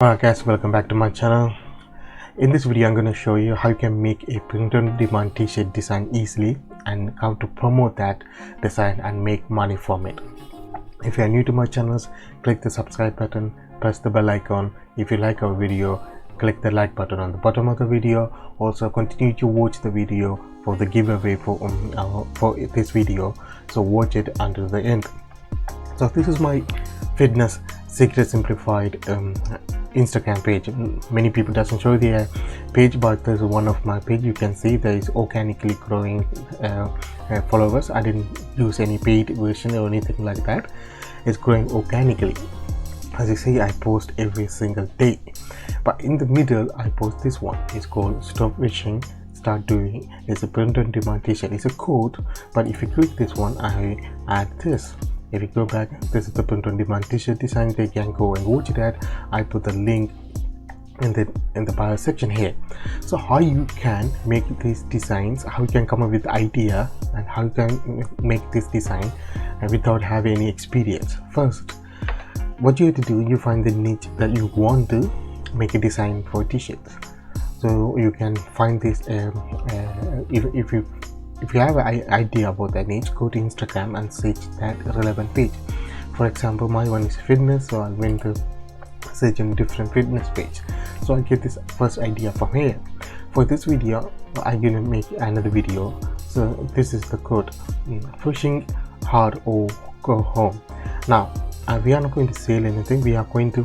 Alright guys, welcome back to my channel. In this video I'm going to show you how you can make a print on demand t-shirt design easily and how to promote that design and make money from it. If you are new to my channels, click the subscribe button, press the bell icon. If you like our video, click the like button on the bottom of the video. Also continue to watch the video for the giveaway for this video, so watch it until the end. So this is my fitness secret simplified Instagram page. Many people doesn't show their page, but there's one of my page. You can see there is organically growing followers. I didn't use any paid version or anything like that. It's growing organically. As you see, I post every single day, but in the middle I post this one. It's called Stop Wishing, Start Doing. It's a print on demand t-shirt. It's a code, but if you click this one, I add this. If you go back, this is the print on demand t-shirt design. They can go and watch that. I put the link in the bio section here. So how you can make these designs, how you can come up with the idea, and how you can make this design without having any experience. First, what you have to do, you find the niche that you want to make a design for t-shirts. So you can find this if you have an idea about that niche, go to Instagram and search that relevant page. For example, my one is fitness, so I went to search on different fitness page. So I get this first idea from here. For this video, I'm gonna make another video. So this is the code: pushing hard or go home. Now we are not going to sell anything. We are going to,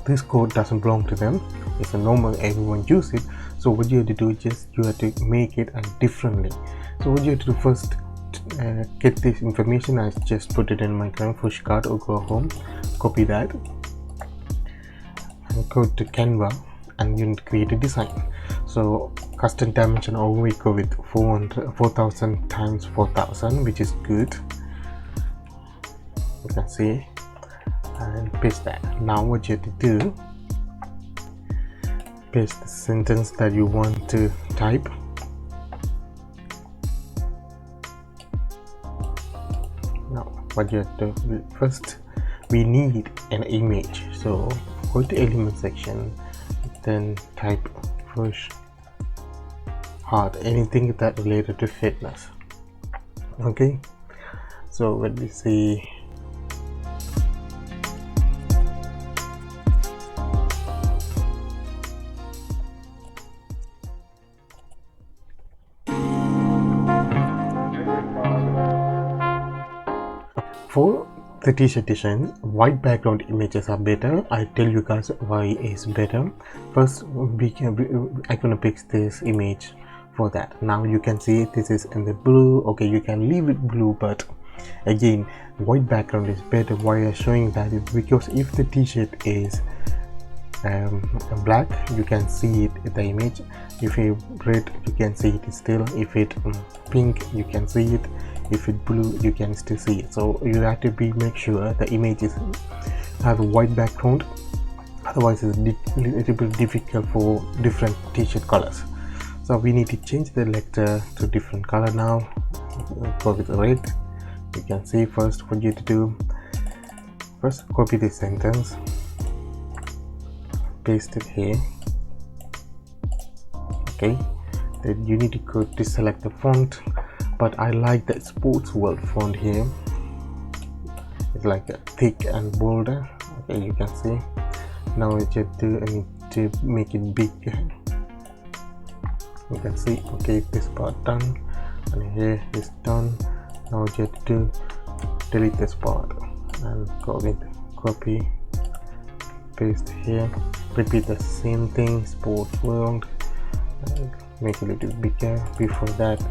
this code doesn't belong to them. It's a normal, everyone use it. So what you have to do is just you have to make it differently. So what you have to do first, get this information. I just put it in my push card or go home, copy that and go to Canva, and you need to create a design. So custom dimension, always go with 4000 times 4000, which is good. You can see, and paste that. Now what you have to do, paste the sentence that you want to type. Now what you have to do, first we need an image. So go to element section, then type push hard, anything that related to fitness. Okay, so let me see. For the t-shirt design, white background images are better. I tell you guys why is better. First, I'm gonna pick this image for that. Now you can see this is in the blue. Okay, you can leave it blue, but again, white background is better. Why I'm showing that is because if the t-shirt is black, you can see it in the image. If it red, you can see it still. If it pink, you can see it. If it blue, you can still see it. So you have to make sure the images have a white background, otherwise it's a little bit difficult for different t-shirt colors. So we need to change the letter to different color now. Go with red. You can see first what you have to do, first copy this sentence, paste it here. Okay, then you need to go to select the font, but I like the sports world font here. It's like a thick and bolder. Okay, you can see. Now I need to make it big. You can see. Okay, this part done, and here is done. Now you have to delete this part and go with copy, paste here, repeat the same thing, sports world, make it a little bigger. Before that,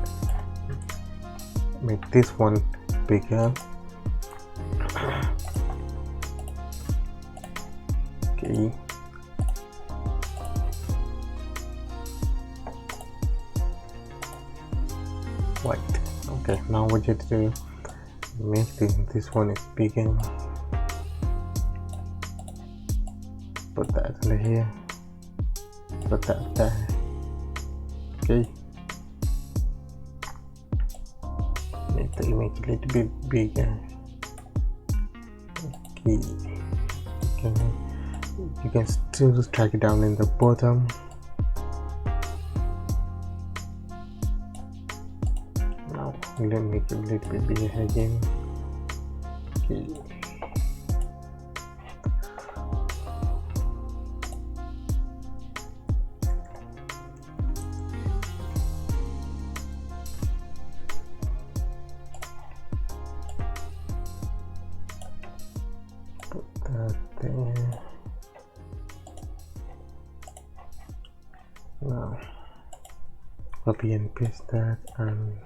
make this one bigger. Okay, white. Okay, now what you have to do, make this one is bigger, put that in here, put that there. Okay, make the image a little bit bigger. Okay, You can still just drag it down in the bottom. Now let me make it a little bit bigger again. Okay. Put that there. Now copy and paste that, and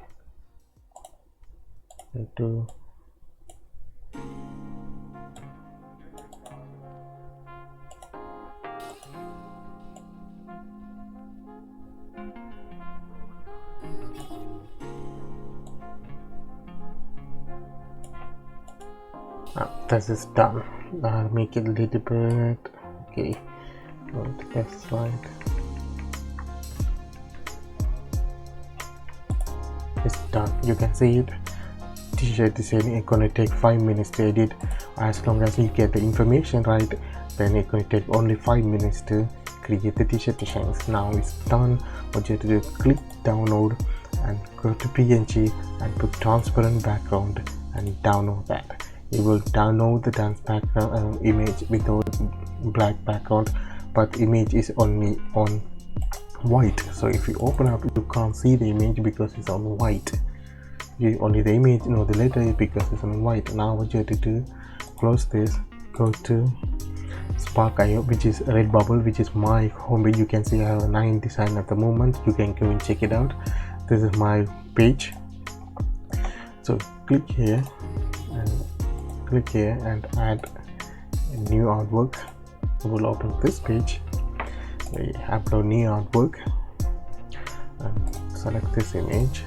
I do this is done. I'll make it a little bit. Okay, go to the left side. It's done. You can see it. T-shirt design is gonna take 5 minutes to edit. As long as you get the information right, then it's gonna take only 5 minutes to create the t-shirt designs. Now it's done. What you have to do, click download and go to PNG and put transparent background and download that. It will download the dance background image without black background, but image is only on white. So if you open up, you can't see the image because it's on white. You only the image, no, the letter because it's on white. Now what you have to do, close this, go to Spark.io, which is Redbubble, which is my homepage. You can see I have 9 design at the moment. You can go and check it out. This is my page. So click here and add a new artwork. We'll open this page. We upload new artwork and select this image.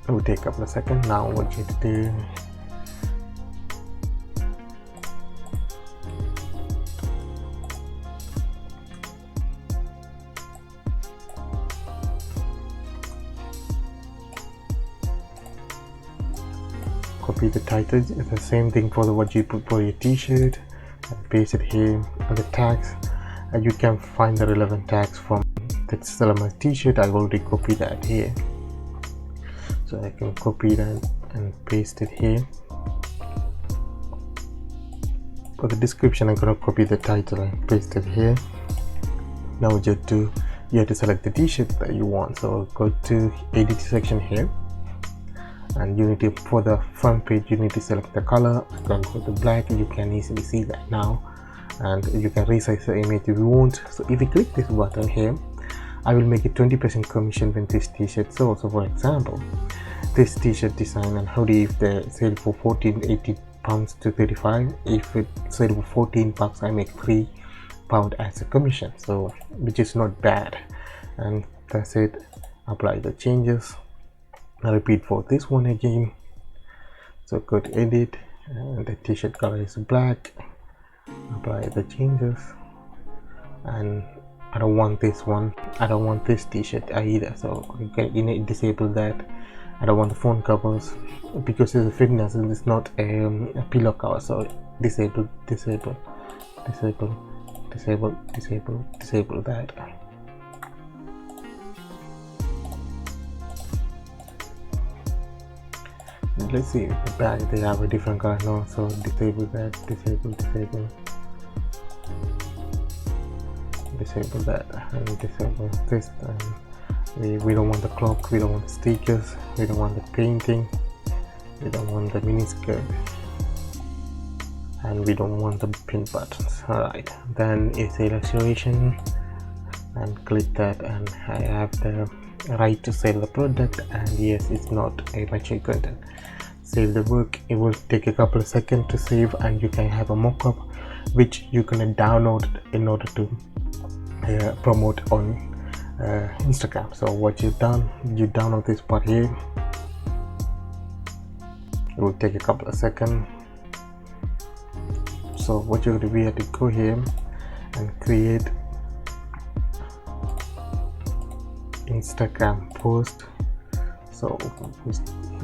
It will take a couple of seconds. Now what you have to do, copy the title. It's the same thing for what you put for your t-shirt, and paste it here. And the tags, and you can find the relevant tags from the element t-shirt. I already copied that here, so I can copy that and paste it here. For the description, I'm going to copy the title and paste it here. Now you have to select the t-shirt that you want. So go to edit section here, and you need to, for the front page, you need to select the color. I'm going to go to black. You can easily see that now, and you can resize the image if you want. So if you click this button here, I will make it 20% commission when this t-shirt sells. So for example, this t-shirt design and hoodie, if they sell for 14.80 pounds to 35, if it sell for 14 bucks, I make £3 as a commission, so which is not bad. And that's it. Apply the changes. I repeat for this one again. So go to edit, and the t-shirt color is black. Apply the changes, and I don't want this one. I don't want this t-shirt either, so you can disable that. I don't want the phone covers because it's a fitness and it's not a pillow cover. So disable that. Let's see, the back they have a different color now, so disable that, disable that, and disable this. And we don't want the clock, we don't want the stickers, we don't want the painting, we don't want the mini skirt, and we don't want the pin buttons. Alright, then it's illustration, and click that, and I have the right to sell the product, and yes, it's not a mature content. Save the work. It will take a couple of seconds to save, and you can have a mock-up which you can download in order to promote on Instagram. So what you've done, you download this part here. It will take a couple of seconds. So what you're going to do, we have to go here and create Instagram post. So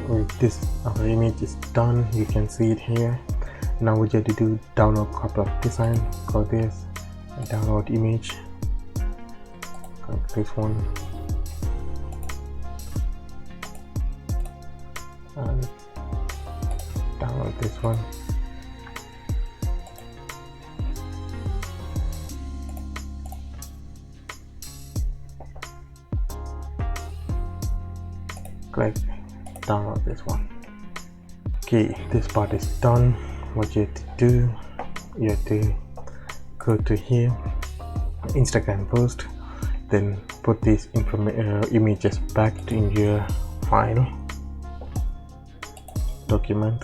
with this, our image is done. You can see it here. Now we have to do download copy of design. Go this, download image, go this one, and download this one. Click download this one. Okay, this part is done. What you have to do, you have to go to here, Instagram post, then put these images back in your file document,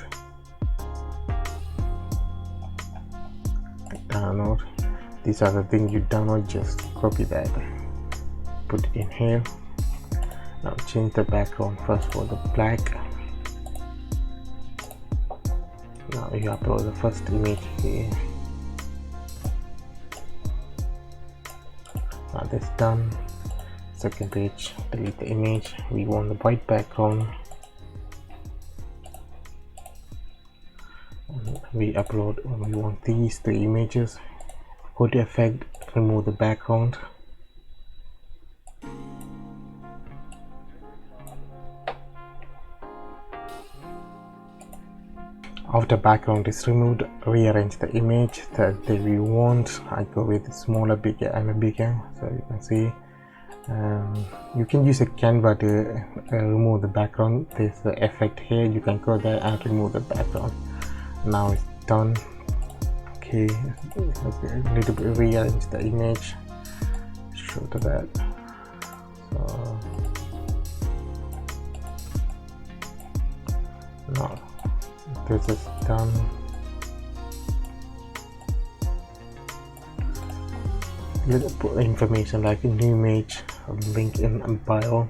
download. These are the things you download, just copy that, put it in here. Now change the background first for the black. Now you upload the first image here. Now that's done. Second page, delete the image. We want the white background. And we want these three images. Go to effect, remove the background. After background is removed, rearrange the image that we want. I go with smaller, bigger, and bigger, so you can see. You can use a Canva to remove the background. There's the effect here. You can go there and remove the background. Now it's done. Okay, need to rearrange the image. Show to that. So now this is done. You put information like a new image, a link in bio.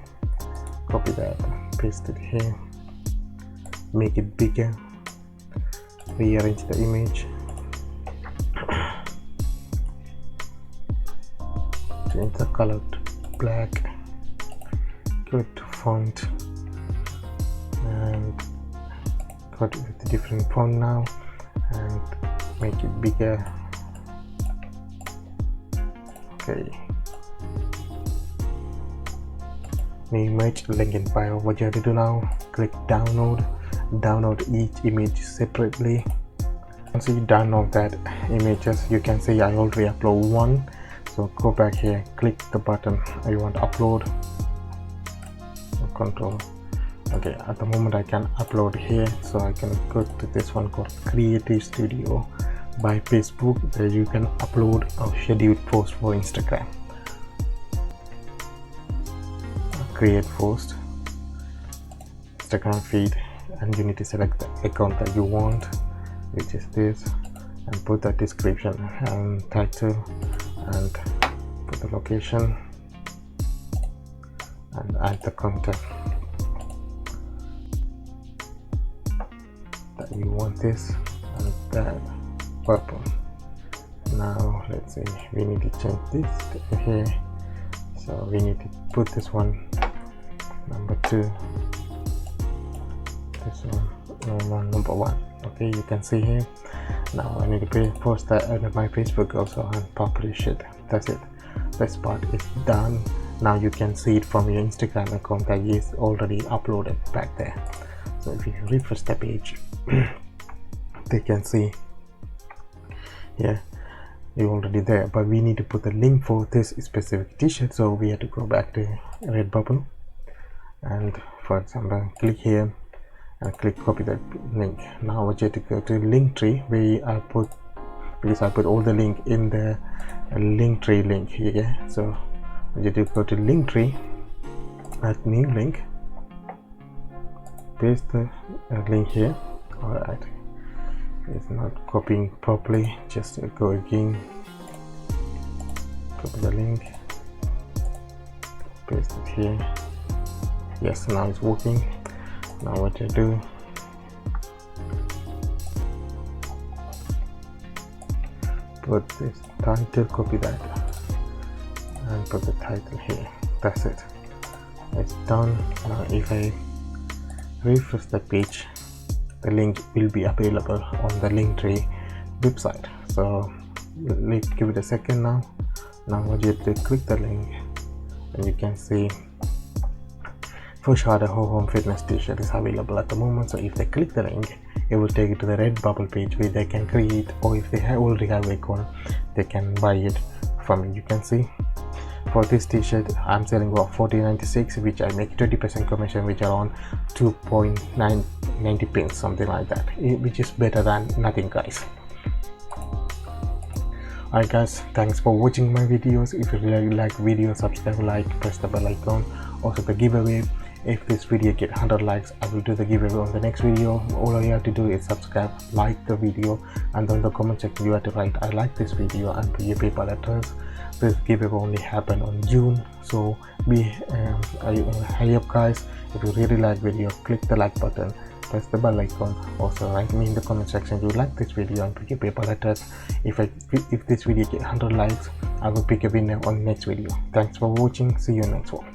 Copy that, paste it here, make it bigger, rearrange the image, change the color to black, go to font, and cut with a different font now, and make it bigger. Okay, new image, link in bio. What you have to do now, click download each image separately. Once you download that images, you can see I already upload one, so go back here, click the button I want to upload, control. Okay, at the moment I can upload here, so I can go to this one called Creative Studio by Facebook. There you can upload a scheduled post for Instagram. Create post, Instagram feed, and you need to select the account that you want, which is this, and put the description and title, and put the location, and add the content that you want, this and that purple. Now let's see, we need to change this to here, so we need to put this one number 2, this one number 1. Okay, you can see here. Now I need to post that under my Facebook also and publish it. That's it, this part is done. Now you can see it from your Instagram account that is already uploaded back there. So if you refresh the page, they can see, yeah, you're already there, but we need to put the link for this specific t-shirt, so we have to go back to Redbubble, and for example click here and click copy that link. Now we have to go to Linktree, where I put, because I put all the link in the Linktree link here, so we have to go to Linktree, add new link, paste the link here. Alright, it's not copying properly, just go again, copy the link, paste it here. Yes, now it's working. Now what you do, put this title, copy that, and put the title here. That's it, it's done. Now if I refresh the page, the link will be available on the Linktree website. So let's give it a second. Now you have to click the link, and you can see for sure the home fitness t-shirt is available at the moment. So if they click the link, it will take it to the Redbubble page where they can create, or if they already have an account, they can buy it from it. You can see for this t-shirt I'm selling for $14.96, which I make 20% commission, which around 2.90 pence, something like that, which is better than nothing, guys. Alright guys, thanks for watching my videos. If you really like video, subscribe, like, press the bell icon. Also the giveaway, if this video get 100 likes, I will do the giveaway on the next video. All you have to do is subscribe, like the video, and then the comment section you have to write I like this video and put your PayPal address. This giveaway only happen on June, so hurry up guys. If you really like video, click the like button, press the bell icon. Also write me in the comment section you like this video and pick your PayPal address. If this video get 100 likes, I will pick a winner on next video. Thanks for watching. See you next one.